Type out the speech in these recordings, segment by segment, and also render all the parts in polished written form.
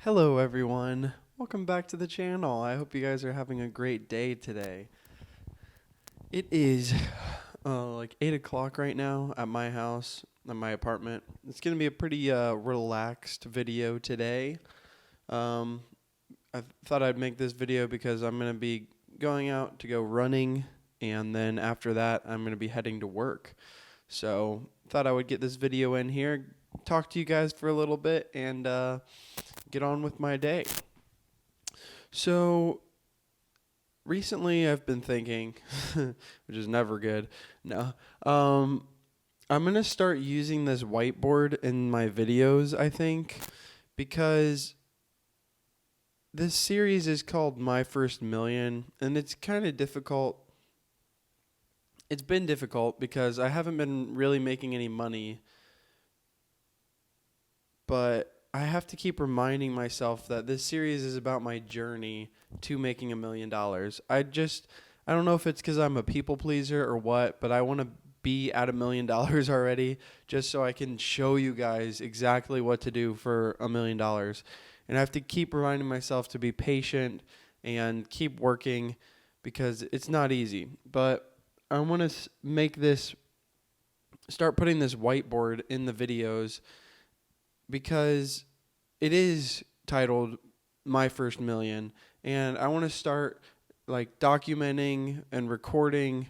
Hello, everyone. Welcome back to the channel. I hope you guys are having a great day today. It is like 8 o'clock right now at my house, at my apartment. It's going to be a pretty relaxed video today. Um, I thought I'd make this video because I'm going to be going out to go running, and then after that, I'm going to be heading to work. So, thought I would get this video in here, talk to you guys for a little bit, and get on with my day. So recently I've been thinking, which is never good. No. I'm going to start using this whiteboard in my videos, I think, because this series is called My First Million, and it's kind of difficult. It's been difficult because I haven't been really making any money, but I have to keep reminding myself that this series is about my journey to making $1 million. I don't know if it's because I'm a people pleaser or what, but I want to be at $1 million already just so I can show you guys exactly what to do for $1 million. And I have to keep reminding myself to be patient and keep working because it's not easy. But I want to start putting this whiteboard in the videos because it is titled My First Million, and I want to start like documenting and recording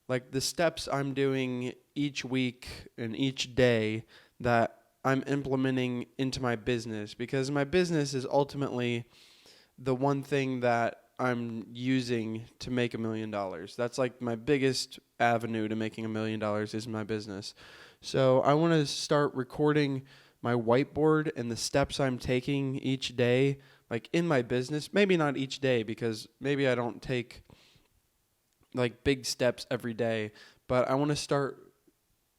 like the steps I'm doing each week and each day that I'm implementing into my business, because my business is ultimately the one thing that I'm using to make $1 million. That's like my biggest avenue to making $1 million is my business. So I want to start recording my whiteboard and the steps I'm taking each day, like in my business. Maybe not each day because maybe I don't take like big steps every day, but I want to start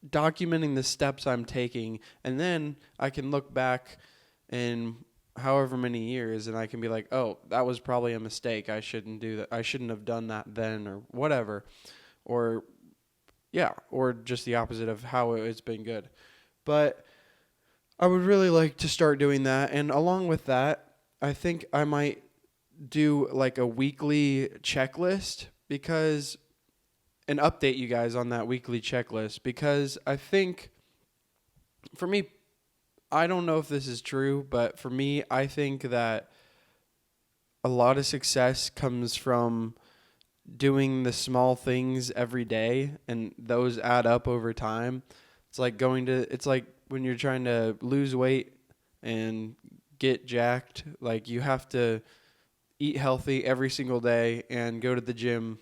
documenting the steps I'm taking, and then I can look back in however many years and I can be like, "Oh, that was probably a mistake. I shouldn't do that. I shouldn't have done that then," or whatever. Or yeah, or just the opposite of how it's been good. But I would really like to start doing that, and along with that, I think I might do like a weekly checklist, because and update you guys on that weekly checklist, because I think for me, I don't know if this is true, but for me, I think that a lot of success comes from doing the small things every day, and those add up over time. It's like when you're trying to lose weight and get jacked, like you have to eat healthy every single day and go to the gym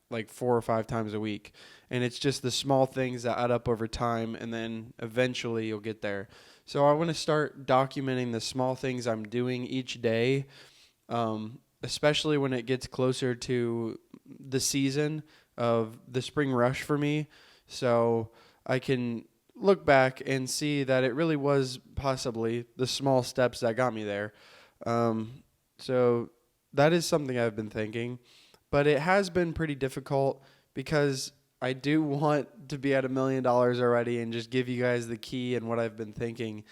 like 4 or 5 times a week. And it's just the small things that add up over time, and then eventually you'll get there. So I want to start documenting the small things I'm doing each day, especially when it gets closer to the season of the spring rush for me. So I can look back and see that it really was possibly the small steps that got me there. So that is something I've been thinking, but it has been pretty difficult because I do want to be at $1 million already and just give you guys the key and what I've been thinking.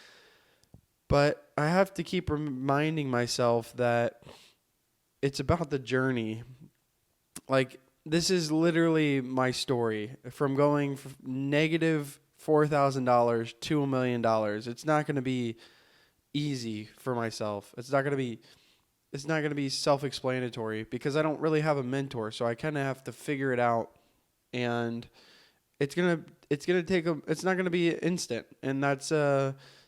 But I have to keep reminding myself that it's about the journey. Like, this is literally my story from going from negative $4,000 to $1 million. It's not going to be easy for myself. It's not going to be self-explanatory because I don't really have a mentor, so I kind of have to figure it out, and it's not going to be instant, and that's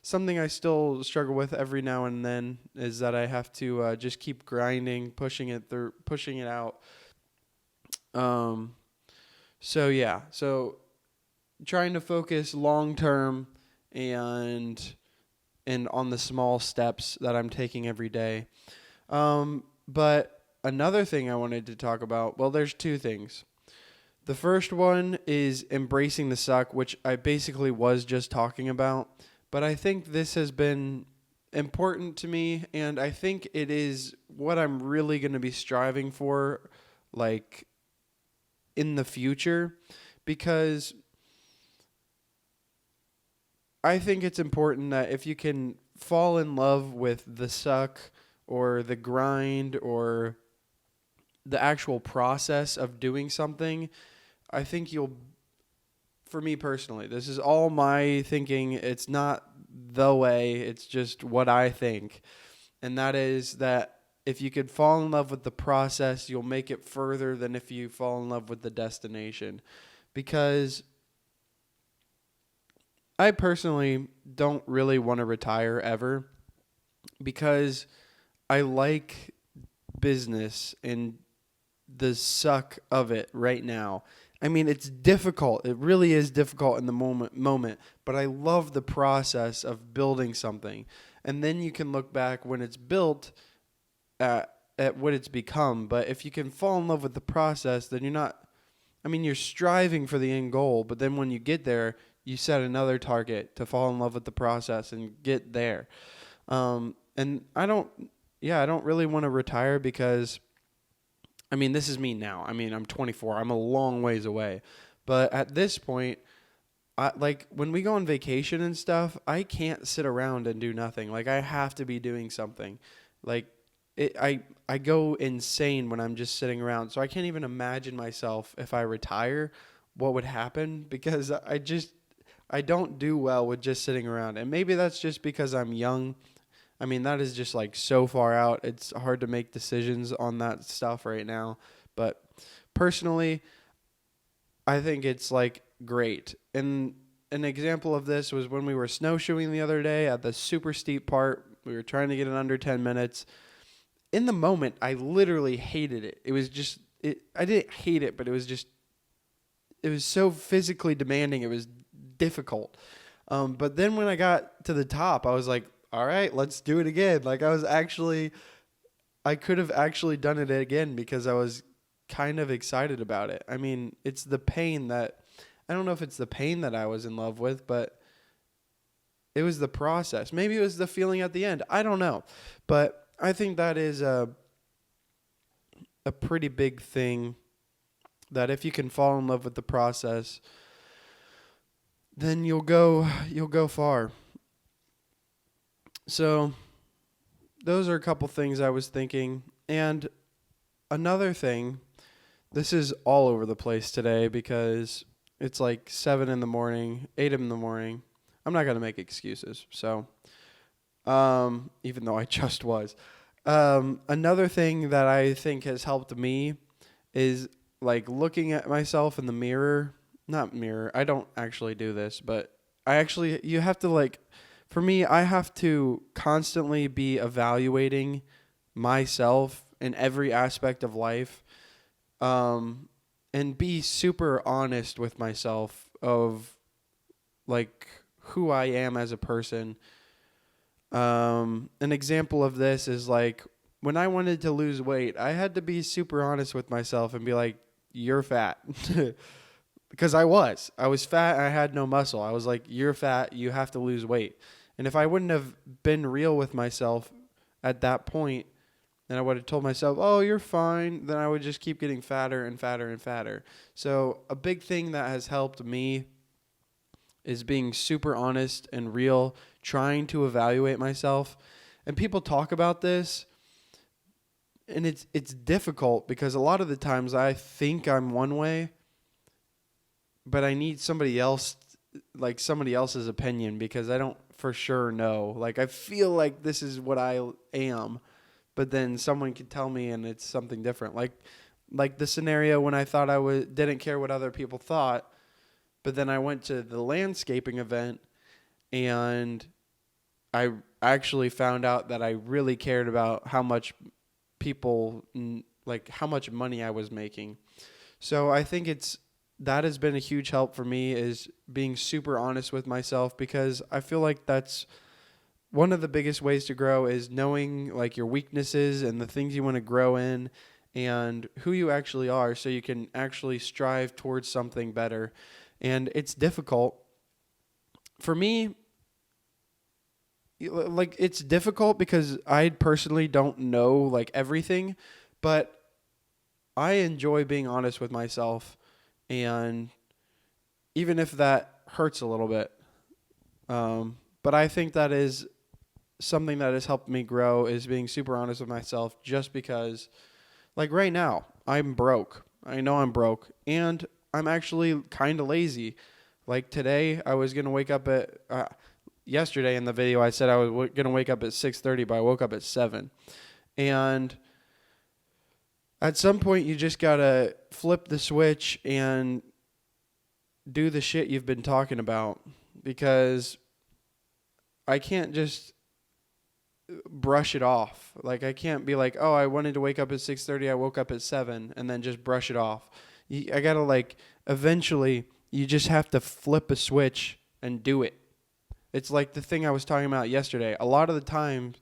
something I still struggle with every now and then, is that I have to just keep grinding, pushing it out. Um so yeah, so trying to focus long term and on the small steps that I'm taking every day. But another thing I wanted to talk about, well, there's two things. The first one is embracing the suck, which I basically was just talking about. But I think this has been important to me, and I think it is what I'm really going to be striving for, like, in the future, because I think it's important that if you can fall in love with the suck or the grind or the actual process of doing something, I think for me personally, this is all my thinking. It's not the way, it's just what I think. And that is that if you could fall in love with the process, you'll make it further than if you fall in love with the destination. Because I personally don't really want to retire ever, because I like business and the suck of it right now. I mean, it's difficult. It really is difficult in the moment, but I love the process of building something. And then you can look back when it's built at what it's become. But if you can fall in love with the process, then you're striving for the end goal, but then when you get there, you set another target to fall in love with the process and get there. And I don't really want to retire because, this is me now. I'm 24. I'm a long ways away. But at this point, when we go on vacation and stuff, I can't sit around and do nothing. Like, I have to be doing something. Like, I go insane when I'm just sitting around. So I can't even imagine myself if I retire, what would happen, because I don't do well with just sitting around. And maybe that's just because I'm young. That is just like so far out. It's hard to make decisions on that stuff right now. But personally, I think it's like great. And an example of this was when we were snowshoeing the other day at the super steep part. We were trying to get it under 10 minutes. In the moment, I literally hated it. It was just, I didn't hate it, but it was so physically demanding. It was difficult. But then when I got to the top, I was like, all right, let's do it again. Like, I could have actually done it again because I was kind of excited about it. It's the pain I don't know if it's the pain that I was in love with, but it was the process. Maybe it was the feeling at the end. I don't know. But I think that is a pretty big thing, that if you can fall in love with the process, then you'll go far. So those are a couple things I was thinking. And another thing, this is all over the place today because it's like 7 in the morning, 8 in the morning. I'm not going to make excuses. So, even though I just was. Another thing that I think has helped me is like looking at myself in the mirror. Not mirror. I don't actually do this, but you have to for me, I have to constantly be evaluating myself in every aspect of life, and be super honest with myself of like who I am as a person. An example of this is like when I wanted to lose weight, I had to be super honest with myself and be like, you're fat. Because I was fat and I had no muscle. I was like, you're fat, you have to lose weight. And if I wouldn't have been real with myself at that point, then I would have told myself, oh, you're fine. Then I would just keep getting fatter and fatter and fatter. So a big thing that has helped me is being super honest and real, trying to evaluate myself. And people talk about this, and it's difficult because a lot of the times I think I'm one way, but I need somebody else's opinion because I don't for sure know. Like, I feel like this is what I am, but then someone could tell me and it's something different. Like the scenario when I thought didn't care what other people thought, but then I went to the landscaping event and I actually found out that I really cared about how much how much money I was making. So I think that has been a huge help for me, is being super honest with myself, because I feel like that's one of the biggest ways to grow, is knowing like your weaknesses and the things you want to grow in and who you actually are, so you can actually strive towards something better. And it's difficult. For me, like, it's difficult because I personally don't know like everything, but I enjoy being honest with myself. And even if that hurts a little bit, but I think that is something that has helped me grow is being super honest with myself, just because, like right now, I'm broke. I know I'm broke, and I'm actually kind of lazy. Like today, I was going to wake up at yesterday in the video I said I was going to wake up at 6:30, but I woke up at 7. And at some point you just got to flip the switch and do the shit you've been talking about, because I can't just brush it off. Like I can't be like, "Oh, I wanted to wake up at 6:30, I woke up at 7," and then just brush it off. I got to like eventually you just have to flip a switch and do it. It's like the thing I was talking about yesterday. A lot of the times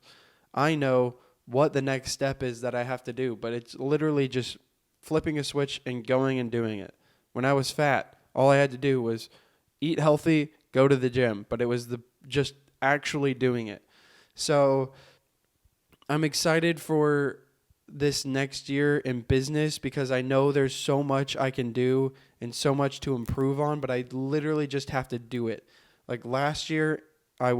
I know what the next step is that I have to do, but it's literally just flipping a switch and going and doing it. When I was fat, all I had to do was eat healthy, go to the gym, but it was the just actually doing it. So I'm excited for this next year in business, because I know there's so much I can do and so much to improve on, but I literally just have to do it. Like last year, I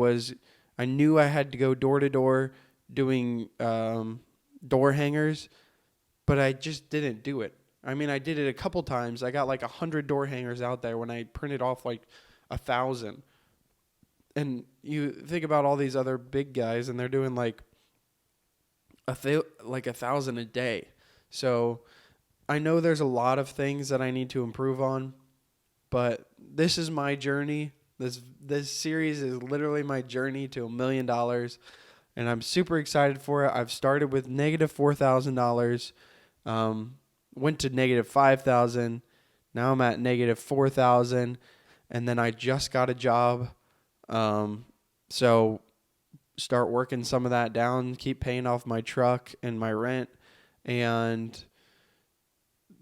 knew I had to go door to door doing door hangers, but I just didn't do it. I mean, I did it a couple times. I got like 100 door hangers out there when I printed off like 1,000. And you think about all these other big guys, and they're doing like 1,000 a day. So I know there's a lot of things that I need to improve on, but this is my journey. This series is literally my journey to $1 million, and I'm super excited for it. I've started with negative $4,000, went to negative 5,000. Now I'm at negative 4,000, and then I just got a job. So start working some of that down, keep paying off my truck and my rent, and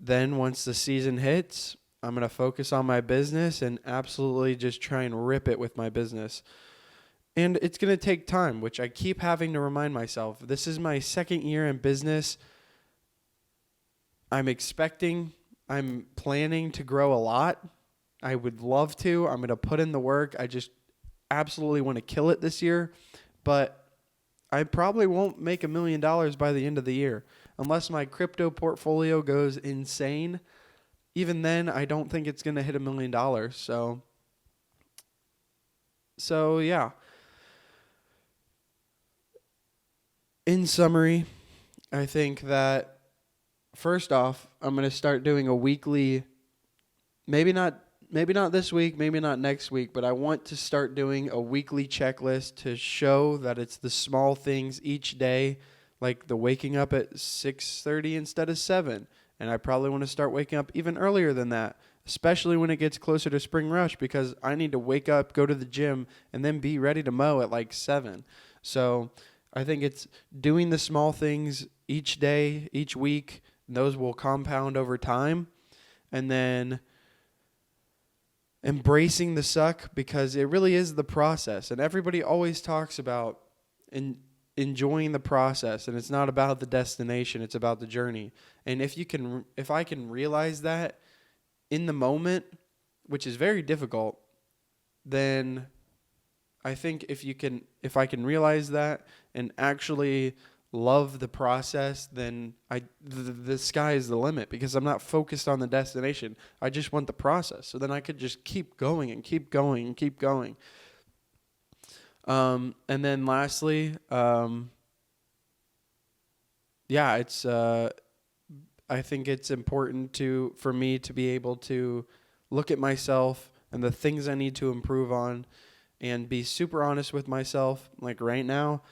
then once the season hits, I'm going to focus on my business and absolutely just try and rip it with my business. And it's going to take time, which I keep having to remind myself. This is my second year in business. I'm planning to grow a lot. I would love to. I'm going to put in the work. I just absolutely want to kill it this year. But I probably won't make $1 million by the end of the year unless my crypto portfolio goes insane. Even then, I don't think it's going to hit $1 million. So yeah. In summary, I think that first off, I'm going to start doing a weekly, maybe not this week, maybe not next week, but I want to start doing a weekly checklist to show that it's the small things each day, like the waking up at 6:30 instead of 7. And I probably want to start waking up even earlier than that, especially when it gets closer to spring rush, because I need to wake up, go to the gym, and then be ready to mow at like 7. So I think it's doing the small things each day, each week. Those will compound over time. And then embracing the suck, because it really is the process. And everybody always talks about enjoying the process, and it's not about the destination, it's about the journey. And if I can realize that in the moment, which is very difficult, then I think if I can realize that and actually love the process, then the sky is the limit, because I'm not focused on the destination. I just want the process. So then I could just keep going and keep going and keep going. And then lastly, I think it's important for me to be able to look at myself and the things I need to improve on and be super honest with myself. Like right now,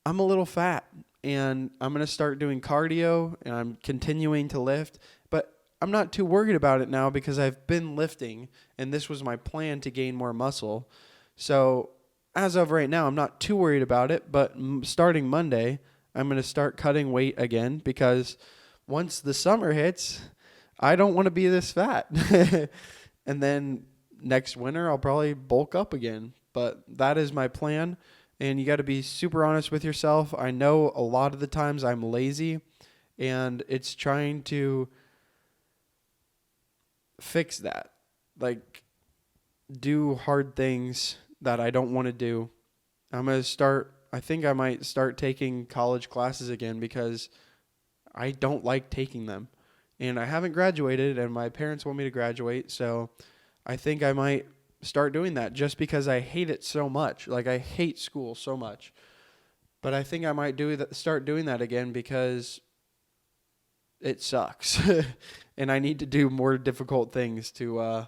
I'm a little fat, and I'm going to start doing cardio, and I'm continuing to lift, but I'm not too worried about it now because I've been lifting, and this was my plan to gain more muscle. So as of right now, I'm not too worried about it, but starting Monday, I'm going to start cutting weight again, because once the summer hits, I don't want to be this fat. And then next winter, I'll probably bulk up again. But that is my plan, and you got to be super honest with yourself. I know a lot of the times I'm lazy, and it's trying to fix that. Like, do hard things that I don't want to do. I'm going to start I think I might start taking college classes again because I don't like taking them. And I haven't graduated, and my parents want me to graduate, so I think I might start doing that just because I hate it so much. Like, I hate school so much. But I think I might start doing that again because it sucks. And I need to do more difficult things to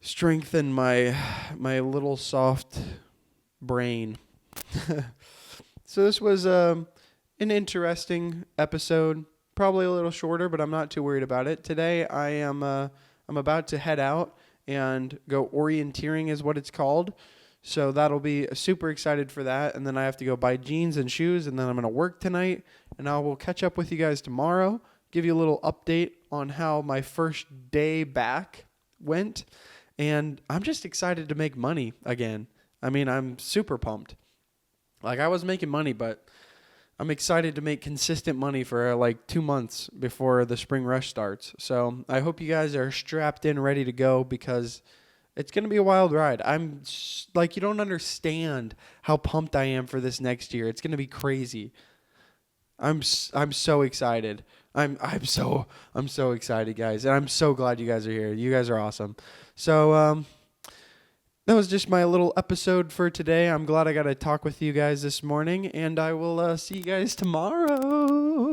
strengthen my little soft brain. So this was an interesting episode. Probably a little shorter, but I'm not too worried about it. Today I'm about to head out and go orienteering is what it's called. So that'll be super excited for that. And then I have to go buy jeans and shoes, and then I'm going to work tonight. And I will catch up with you guys tomorrow, give you a little update on how my first day back went. And I'm just excited to make money again. I mean, I'm super pumped. Like, I was making money, but I'm excited to make consistent money for like 2 months before the spring rush starts. So I hope you guys are strapped in, ready to go, because it's going to be a wild ride. You don't understand how pumped I am for this next year. It's going to be crazy. I'm so excited. I'm so excited, guys. And I'm so glad you guys are here. You guys are awesome. So, that was just my little episode for today. I'm glad I got to talk with you guys this morning, and I will see you guys tomorrow.